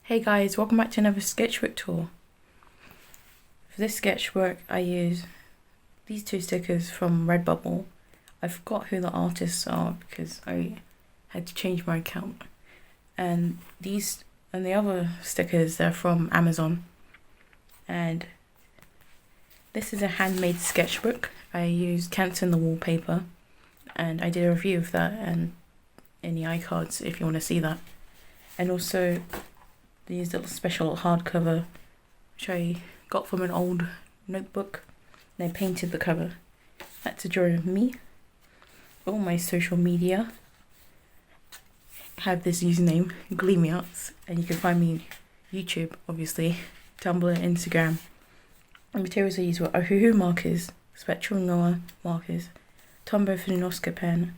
Hey guys, welcome back to another sketchbook tour. For this sketchbook I use these two stickers from Redbubble. I forgot who the artists are because I had to change my account. And these and the other stickers, they're from Amazon. And this is a handmade sketchbook. I used Canson The Wall paper, and I did a review of that and in the iCards if you want to see that. And also these little special hardcover which I got from an old notebook, and I painted the cover. That's a drawing of me. All my social media have this username, Gleamiarts, and you can find me on YouTube, obviously, Tumblr, Instagram. The materials I used were Ohuhu Markers, Oct-Nov markers, Tombow Fudenosuke pen,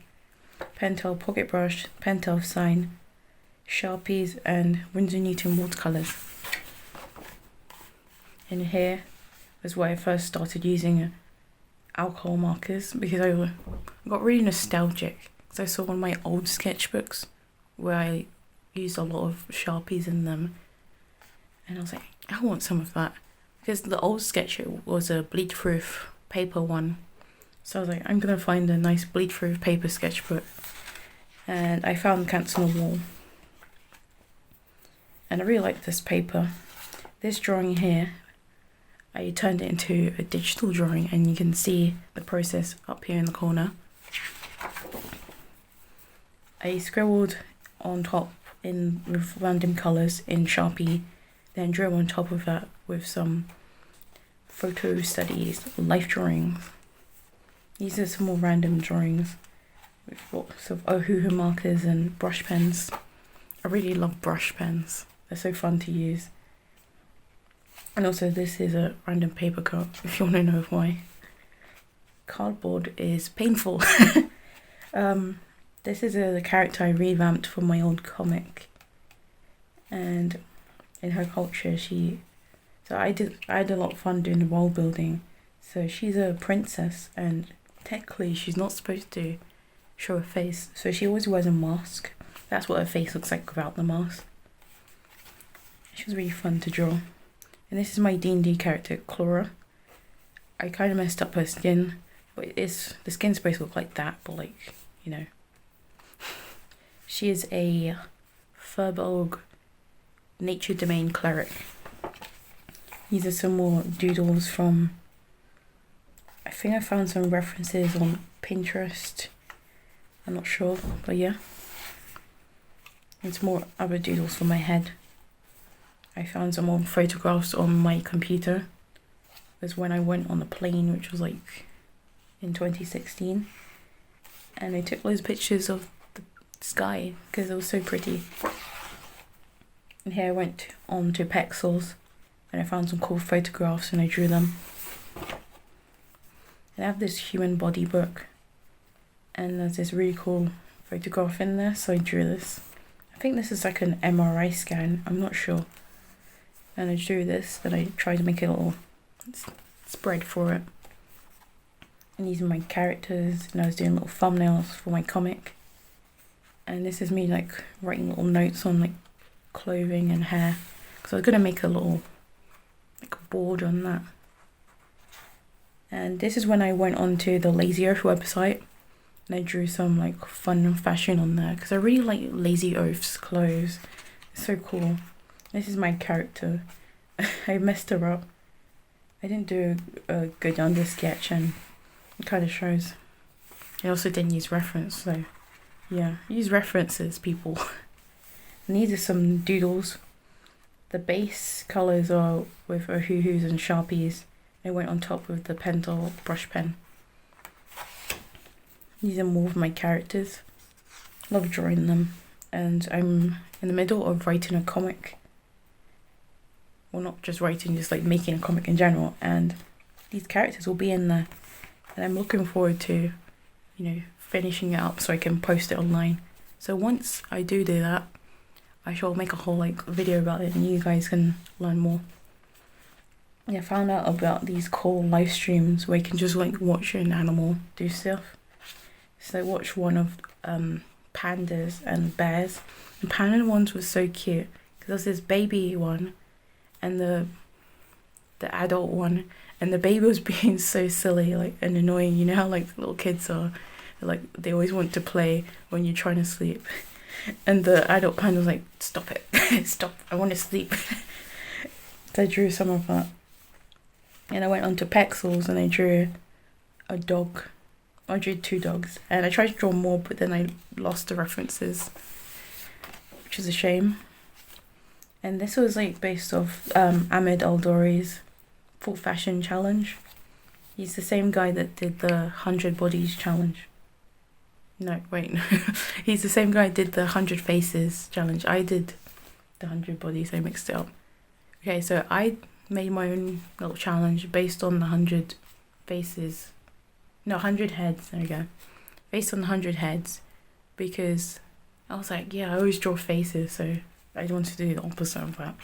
Pentel Pocketbrush, Pentel Sign, Sharpies, and Windsor Watercolours. And here was where I first started using alcohol markers, because I got really nostalgic because I saw one of my old sketchbooks where I used a lot of Sharpies in them, and I was like, I want some of that, because the old sketchbook was a bleed-proof paper one. So I was like, I'm gonna find a nice bleed-proof paper sketchbook, and I found Canson The Wall. And I really like this paper. This drawing here, I turned it into a digital drawing, and you can see the process up here in the corner. I scribbled on top with random colours in Sharpie, then drew on top of that with some photo studies, life drawings. These are some more random drawings with lots of Ohuhu markers and brush pens. I really love brush pens. They're so fun to use. And also this is a random paper cut, if you want to know why. Cardboard is painful. This is the character I revamped from my old comic. And in her culture, I had a lot of fun doing the world building. So she's a princess, and technically she's not supposed to show her face. So she always wears a mask. That's what her face looks like without the mask. She was really fun to draw. And this is my D&D character, Clara. I kind of messed up her skin, but the skin's supposed to look like that, but like, you know. She is a Furbolg nature domain cleric. These are some more doodles from, I think I found some references on Pinterest. I'm not sure, but yeah. It's more other doodles for my head. I found some old photographs on my computer. It was when I went on the Plein, which was like in 2016. And I took loads of pictures of the sky because it was so pretty. And here I went on to Pexels and I found some cool photographs and I drew them. And I have this human body book. And there's this really cool photograph in there, so I drew this. I think this is like an MRI scan, I'm not sure. And I drew this, then I tried to make a little spread for it. And these are my characters, and I was doing little thumbnails for my comic. And this is me like writing little notes on like clothing and hair, because I was going to make a little like board on that. And this is when I went on to the Lazy Oaf website, and I drew some like fun fashion on there, because I really like Lazy Oaf's clothes. It's so cool. This is my character. I messed her up. I didn't do a good under sketch, and it kind of shows. I also didn't use reference, so yeah, use references, people. And these are some doodles. The base colours are with Ohuhus and Sharpies. I went on top with the Pentel brush pen. These are more of my characters. Love drawing them. And I'm in the middle of writing a comic. Well, not just writing, just like making a comic in general. And these characters will be in there. And I'm looking forward to, finishing it up so I can post it online. So once I do that, I shall make a whole video about it and you guys can learn more. Yeah, I found out about these cool live streams where you can just watch an animal do stuff. So I watched one of pandas and bears. The panda ones were so cute Because there's this baby one and the adult one, and the baby was being so silly, like, and annoying. You know how like little kids are, like they always want to play when you're trying to sleep. And the adult panda was like, stop it, stop, I want to sleep. So I drew some of that. And I went on to Pexels and I drew a dog. I drew 2 dogs. And I tried to draw more, but then I lost the references, which is a shame. And this was like based off Ahmed Aldori's Full Fashion Challenge. He's the same guy that did the 100 Bodies Challenge. No, wait. He's the same guy who did the 100 Faces Challenge. I did the 100 Bodies. I mixed it up. Okay, so I made my own little challenge based on the 100 faces. No, 100 heads. There we go. Based on the 100 heads. Because I was like, yeah, I always draw faces. So I wanted to do the opposite of that.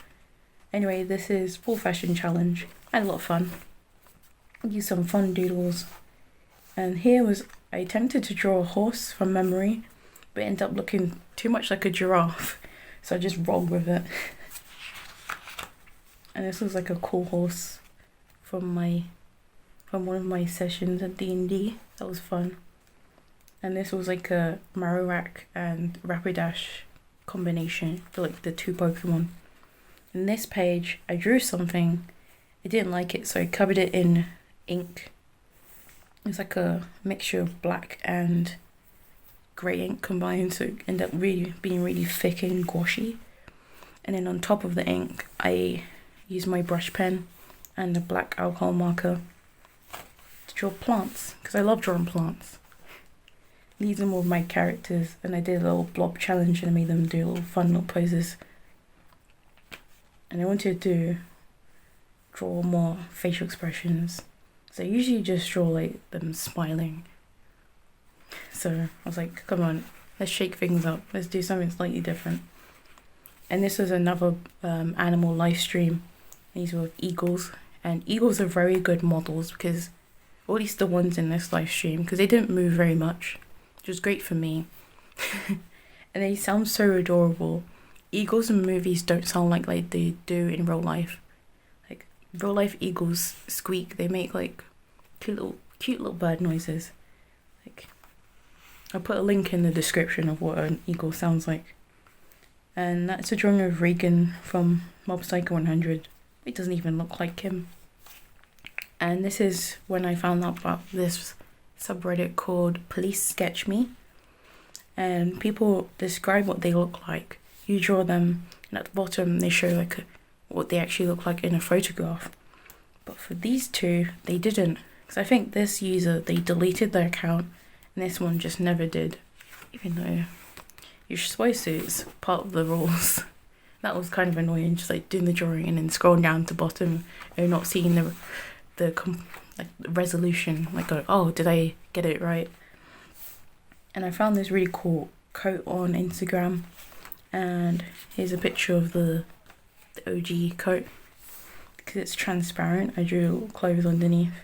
Anyway, this is Full Fashion Challenge. I had a lot of fun. I used some fun doodles. And here was, I attempted to draw a horse from memory, but it ended up looking too much like a giraffe. So I just rolled with it. And this was like a cool horse from one of my sessions at D&D. That was fun. And this was like a Marowak and Rapidash combination for like the 2 Pokemon. In this page, I drew something. I didn't like it, so I covered it in ink. It's like a mixture of black and grey ink combined, so it ended up being really thick and gouache. And then on top of the ink, I used my brush pen and a black alcohol marker to draw plants, because I love drawing plants. These are more of my characters, and I did a little blob challenge and I made them do little fun little poses. And I wanted to draw more facial expressions. So I usually just draw like them smiling. So I was like, come on, let's shake things up. Let's do something slightly different. And this was another animal live stream. These were eagles. And eagles are very good models because, or at least the ones in this live stream, because they didn't move very much, which was great for me. And they sound so adorable. Eagles in movies don't sound like they do in real life. Like real life eagles squeak. They make like cute little bird noises. Like, I'll put a link in the description of what an eagle sounds like. And that's a drawing of Regan from Mob Psycho 100. It doesn't even look like him. And this is when I found out about this subreddit called Police Sketch Me. And people describe what they look like. You draw them, and at the bottom they show like what they actually look like in a photograph. But for these two, they didn't. Because I think this user, they deleted their account, and this one just never did. Even though you're supposed to, it's part of the rules. That was kind of annoying, just like doing the drawing and then scrolling down to the bottom and not seeing the resolution. Like, go, oh, did I get it right? And I found this really cool coat on Instagram. And here's a picture of the OG coat. Because it's transparent, I drew little clothes underneath.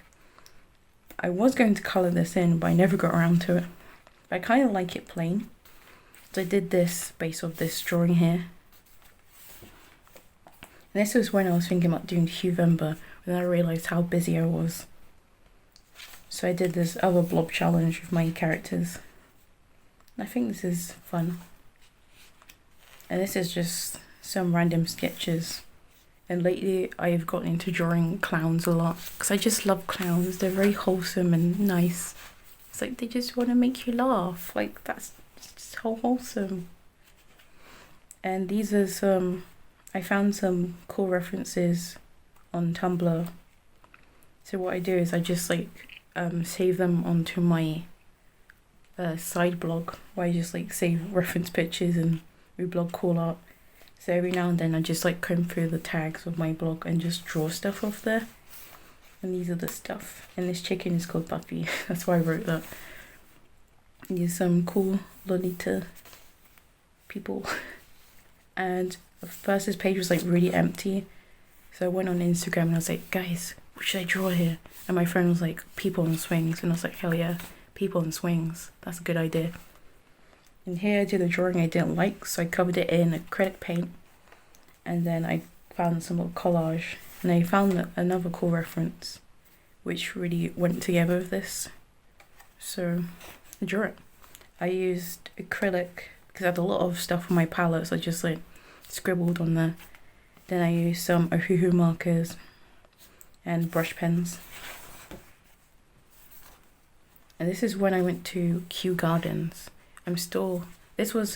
I was going to colour this in, but I never got around to it. But I kind of like it plain. So I did this based off this drawing here. And this was when I was thinking about doing Qvember, when I realised how busy I was. So I did this other blob challenge with my characters. And I think this is fun. And this is just some random sketches. And lately I've gotten into drawing clowns a lot. Because I just love clowns. They're very wholesome and nice. It's like they just want to make you laugh. Like that's just so wholesome. And these are some... I found some cool references on Tumblr. So what I do is I just like save them onto my side blog. Where I just like save reference pictures and reblog cool art. So every now and then I just like comb through the tags of my blog and just draw stuff off there. And these are the stuff. And this chicken is called Buffy. That's why I wrote that. These are some cool Lolita people. And at first this page was like really empty. So I went on Instagram and I was like, guys, what should I draw here? And my friend was like, people on swings. And I was like, hell yeah, people on swings. That's a good idea. And here I did a drawing I didn't like, so I covered it in acrylic paint. and then I found some little collage, and I found another cool reference which really went together with this, so I drew it. I used acrylic because I had a lot of stuff on my palette, so I just like scribbled on there. Then I used some Ohuhu markers and brush pens. And this is when I went to Kew Gardens. This was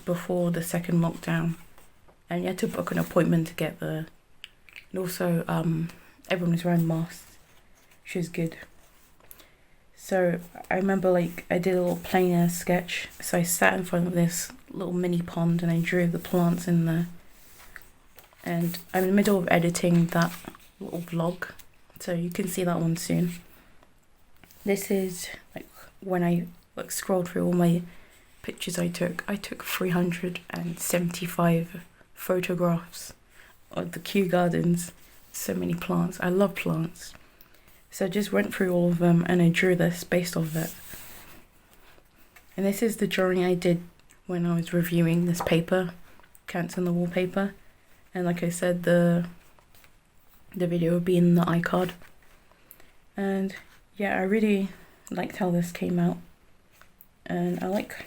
before the second lockdown, and you had to book an appointment to get there. And also everyone was wearing masks, which was good. So I remember like I did a little plein air sketch. So I sat in front of this little mini pond and I drew the plants in there. And I'm in the middle of editing that little vlog, so you can see that one soon. This is like when I like scrolled through all my pictures I took. I took 375 photographs of the Kew Gardens. So many plants. I love plants. So I just went through all of them and I drew this based off it. And this is the drawing I did when I was reviewing this paper, Canson The Wall paper. And like I said, the video will be in the iCard. And yeah, I really liked how this came out. And I like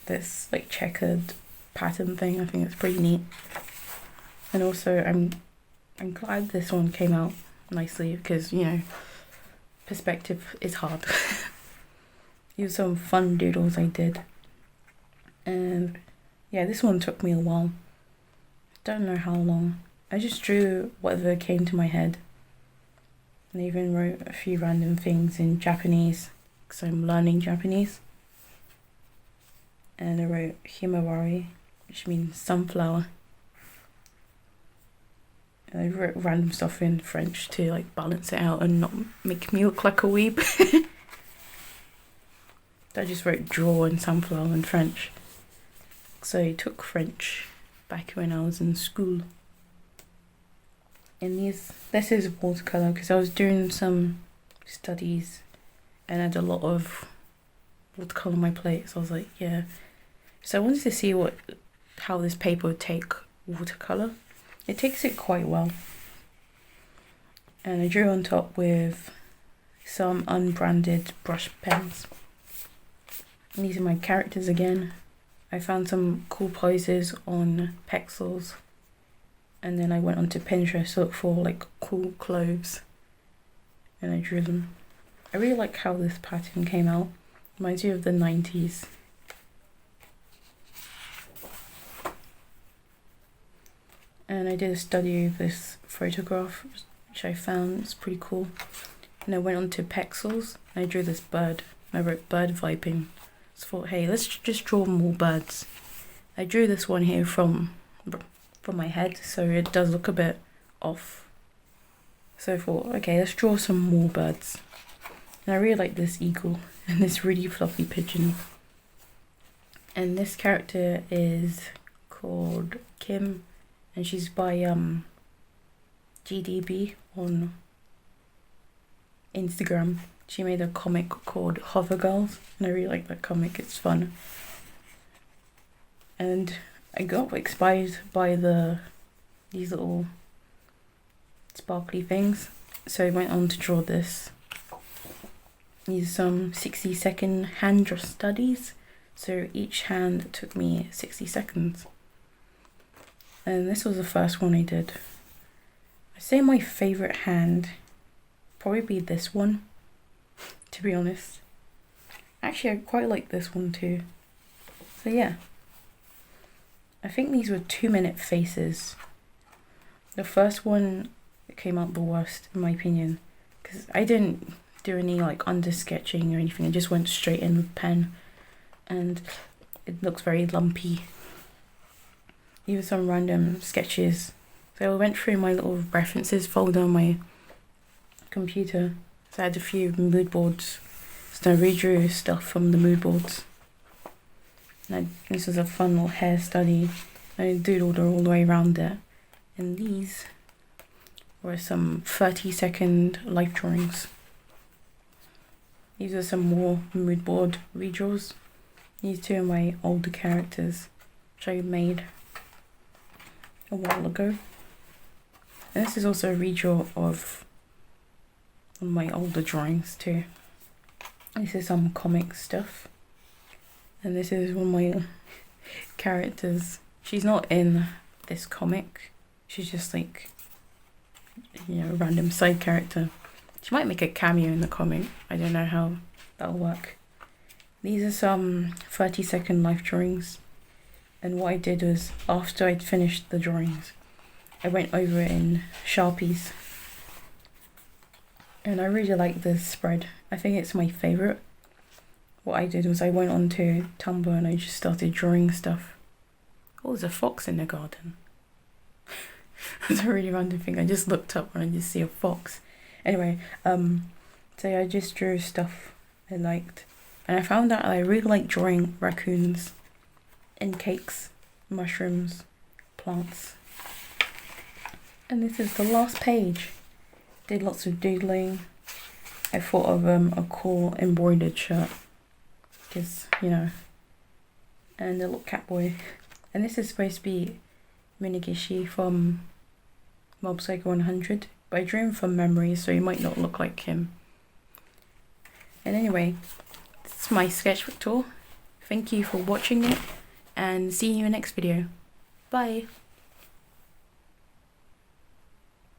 this like checkered pattern thing. I think it's pretty neat. And also I'm glad this one came out nicely because, you know, perspective is hard. These are some fun doodles I did. And yeah, this one took me a while. Don't know how long. I just drew whatever came to my head. And I even wrote a few random things in Japanese because I'm learning Japanese. And I wrote himawari, which means sunflower. And I wrote random stuff in French to like balance it out and not make me look like a weeb. I just wrote draw and sunflower in French. So I took French back when I was in school. And this is watercolour because I was doing some studies and I had a lot of watercolour on my plate, so I was like, yeah. So I wanted to see how this paper would take watercolour. It takes it quite well. And I drew on top with some unbranded brush pens. And these are my characters again. I found some cool poses on Pexels, and then I went onto Pinterest to look for like cool clothes and I drew them. I really like how this pattern came out. Reminds me of the 90s. And I did a study of this photograph which I found was pretty cool. And I went onto Pexels and I drew this bird. I wrote bird vibing. So I thought, hey, let's just draw more birds. I drew this one here from my head, so it does look a bit off. So I thought, okay, let's draw some more birds. And I really like this eagle and this really fluffy pigeon. And this character is called Kim, and she's by GDB on Instagram. She made a comic called Hover Girls, and I really like that comic, it's fun. And I got inspired by these little sparkly things, so I went on to draw this. These are some 60-second hand draw studies, so each hand took me 60 seconds. And this was the first one I did. I'd say my favourite hand probably be this one, to be honest. Actually, I quite like this one too. So yeah. I think these were 2-minute faces. The first one came out the worst in my opinion, because I didn't do any like under sketching or anything. I just went straight in with pen and it looks very lumpy. These were some random sketches. So I went through my little references folder on my computer. So I had a few mood boards. So I redrew stuff from the mood boards. And this was a fun little hair study. I doodled all the way around it. And these were some 30-second life drawings. These are some more mood board redraws. These two are my older characters, which I made. a while ago. And this is also a redraw of my older drawings too. This is some comic stuff. And this is one of my characters. She's not in this comic. She's just like, you know, a random side character. She might make a cameo in the comic. I don't know how that'll work. These are some 30-second life drawings. And what I did was, after I'd finished the drawings, I went over it in Sharpies. And I really like this spread. I think it's my favourite. What I did was I went on to Tombow and I just started drawing stuff. Oh, there's a fox in the garden. It's a really random thing. I just looked up and I just see a fox. Anyway, so I just drew stuff I liked. And I found out I really like drawing raccoons and cakes, mushrooms, plants. And this is the last page. Did lots of doodling. I thought of a cool embroidered shirt. Because, you know. And a little cat boy. And this is supposed to be Minagishi from Mob Psycho 100. But I drew him from memory, so he might not look like him. And anyway, this is my sketchbook tour. Thank you for watching it. And see you in the next video. Bye.